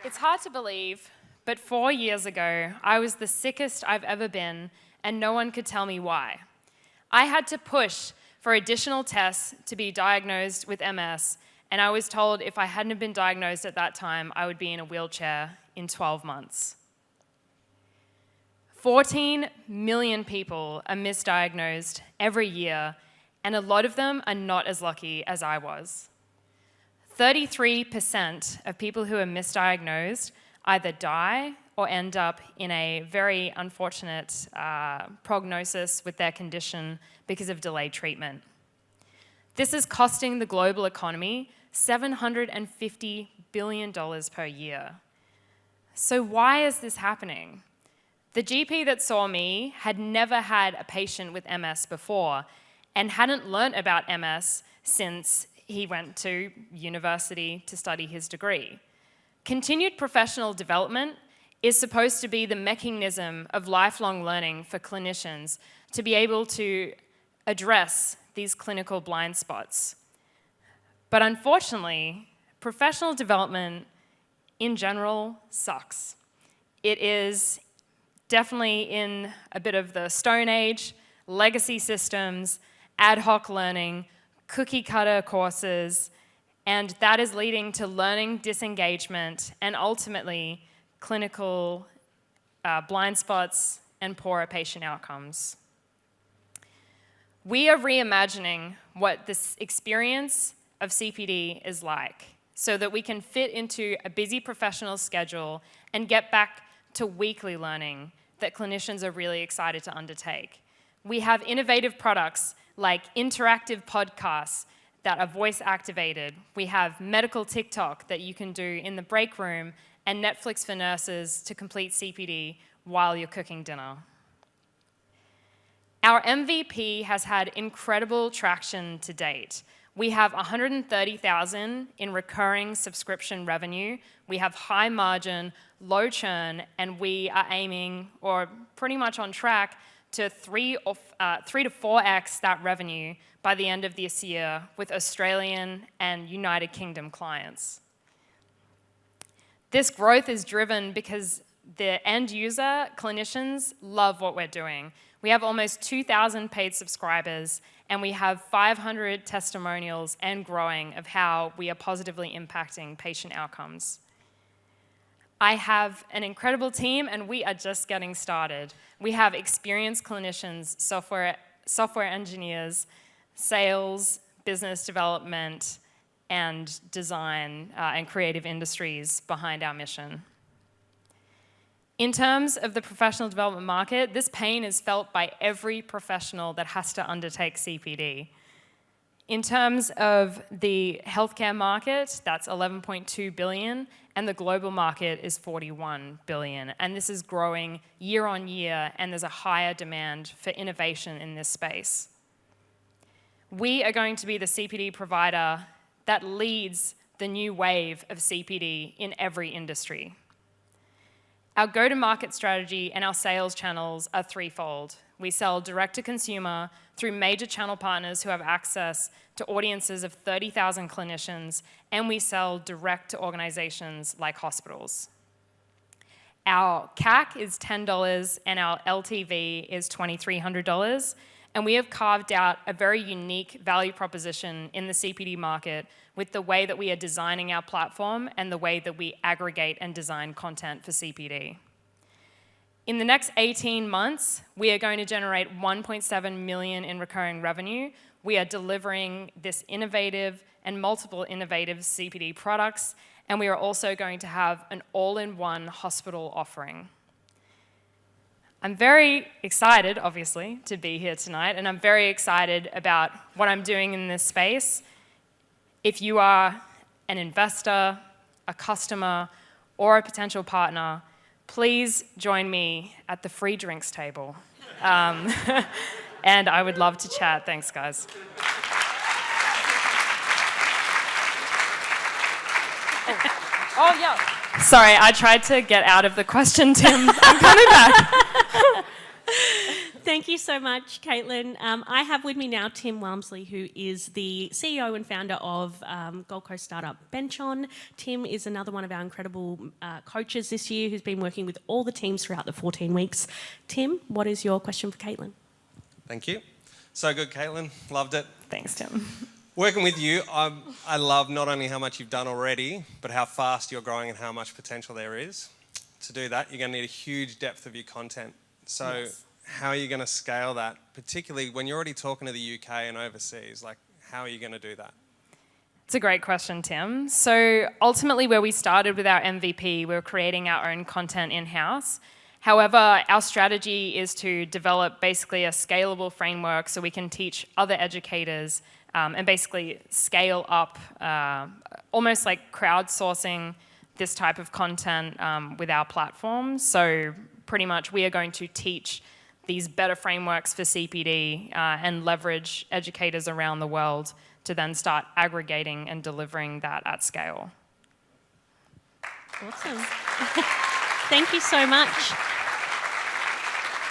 It's hard to believe, but 4 years ago, I was the sickest I've ever been, and no one could tell me why. I had to push for additional tests to be diagnosed with MS, and I was told if I hadn't been diagnosed at that time, I would be in a wheelchair in 12 months. 14 million people are misdiagnosed every year, and a lot of them are not as lucky as I was. 33% of people who are misdiagnosed either die or end up in a very unfortunate prognosis with their condition because of delayed treatment. This is costing the global economy $750 billion per year. So why is this happening? The GP that saw me had never had a patient with MS before and hadn't learnt about MS since he went to university to study his degree. Continued professional development is supposed to be the mechanism of lifelong learning for clinicians to be able to address these clinical blind spots. But unfortunately, professional development in general sucks. It is definitely in a bit of the Stone Age, legacy systems, ad hoc learning, cookie cutter courses, and that is leading to learning disengagement and ultimately clinical blind spots and poorer patient outcomes. We are reimagining what this experience of CPD is like so that we can fit into a busy professional schedule and get back to weekly learning that clinicians are really excited to undertake. We have innovative products like interactive podcasts that are voice activated. We have medical TikTok that you can do in the break room and Netflix for nurses to complete CPD while you're cooking dinner. Our MVP has had incredible traction to date. We have 130,000 in recurring subscription revenue. We have high margin, low churn, and we are aiming, or pretty much on track, to 3 to 4x that revenue by the end of this year with Australian and United Kingdom clients. This growth is driven because the end user, clinicians, love what we're doing. We have almost 2,000 paid subscribers, and we have 500 testimonials and growing of how we are positively impacting patient outcomes. I have an incredible team, and we are just getting started. We have experienced clinicians, software engineers, sales, business development, and design and creative industries behind our mission. In terms of the professional development market, this pain is felt by every professional that has to undertake CPD. In terms of the healthcare market, that's $11.2 billion, and the global market is $41 billion. And this is growing year on year, and there's a higher demand for innovation in this space. We are going to be the CPD provider that leads the new wave of CPD in every industry. Our go-to-market strategy and our sales channels are threefold. We sell direct-to-consumer through major channel partners who have access to audiences of 30,000 clinicians, and we sell direct to organizations like hospitals. Our CAC is $10 and our LTV is $2,300, and we have carved out a very unique value proposition in the CPD market with the way that we are designing our platform and the way that we aggregate and design content for CPD. In the next 18 months, we are going to generate $1.7 million in recurring revenue. We are delivering this innovative and multiple innovative CPD products, and we are also going to have an all-in-one hospital offering. I'm very excited, obviously, to be here tonight, and I'm very excited about what I'm doing in this space. If you are an investor, a customer, or a potential partner, please join me at the free drinks table. And I would love to chat. Thanks, guys. Oh, yeah. Sorry, I tried to get out of the question, Tim. I'm coming back. Thank you so much, Kaitlyn. I have with me now Tim Walmsley, who is the CEO and founder of Gold Coast startup Benchon. Tim is another one of our incredible coaches this year who's been working with all the teams throughout the 14 weeks. Tim, what is your question for Kaitlyn? Thank you. So good, Kaitlyn. Loved it. Thanks, Tim. Working with you, I love not only how much you've done already, but how fast you're growing and how much potential there is. To do that, you're going to need a huge depth of your content. So Yes. how are you going to scale that, particularly when you're already talking to the UK and overseas? Like, how are you going to do that? It's a great question, Tim. So ultimately where we started with our MVP, we were creating our own content in-house. However, our strategy is to develop basically a scalable framework so we can teach other educators and basically scale up, almost like crowdsourcing this type of content with our platform. So pretty much we are going to teach these better frameworks for CPD and leverage educators around the world to then start aggregating and delivering that at scale. Awesome. Thank you so much.